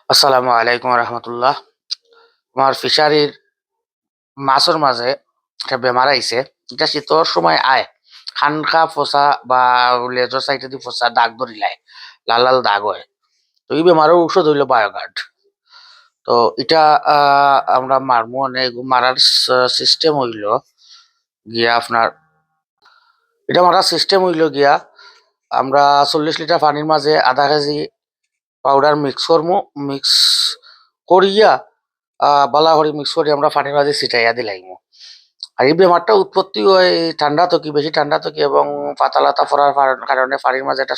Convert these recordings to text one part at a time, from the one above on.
আসসালামু আলাইকুম রহমতুল্লাহ। আমার ফিশারির মাছের মাঝে একটা বেমার আইছে। এটা শীতর সময় আয়, খানখা ফসা বা লেজর সাইডে দি ফসা দাগ ধরিলায়, লাল লাল দাগ হয়। তো এই বেমারের ঔষধ হইল বায়োগার্ড। তো এটা আমরা মারমু, মানে মারার সিস্টেম হইল গিয়া আপনার, এটা মারার সিস্টেম হইল গিয়া আমরা 40 লিটার পানির মাঝে আধা কেজি পাউডার মিক্স করমু। মিক্স করিয়া বালা করে মিক্স করি আমরা পানির মাঝে ছিটাইয়া দিলাইমু। আর এই বেমারটা উৎপত্তি হয় এই ঠান্ডা থেকে, বেশি ঠান্ডা থেকে, এবং পাতা লাতা পড়ার কারণে পানির মাঝে একটা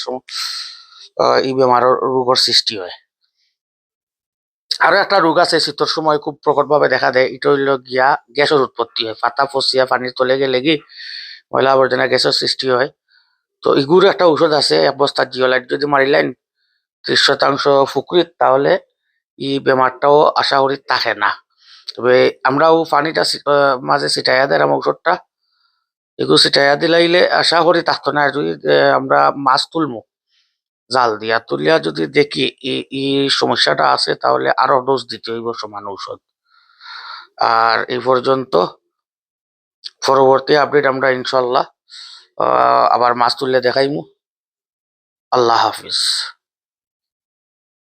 এই বেমারের রোগের সৃষ্টি হয়। আরো একটা রোগ আছে শীতের সময় খুব প্রকটভাবে দেখা দেয়, এটা হইল গিয়া গ্যাসের উৎপত্তি হয়। পাতা ফসিয়া পানির তলে গেলে কি ময়লা আবর্জনা গ্যাসের সৃষ্টি হয়। তো এগুলো একটা ঔষধ আছে, এক বস্তা জিওলাইট যদি মারিলেন 30% ফুকরিত, তাহলে এই বেমারটাও আশা করি থাকে না। তবে আমরাও পানিটা মাঝে ছিটাইয়া দিলাম ঔষধটা, এগুলো ছিটাইয়া দিলাইলে আশা করি থাকতো না। আর যদি আমরা মাছ তুলমু জাল দিয়া, তুলিয়া যদি দেখি এই সমস্যাটা আছে, তাহলে আরো ডোজ দিতে হইব সমান ঔষধ। আর এই পর্যন্ত, পরবর্তী আপডেট আমরা ইনশাল্লাহ আবার মাছ তুললে দেখাইমু। আল্লাহ হাফিজ।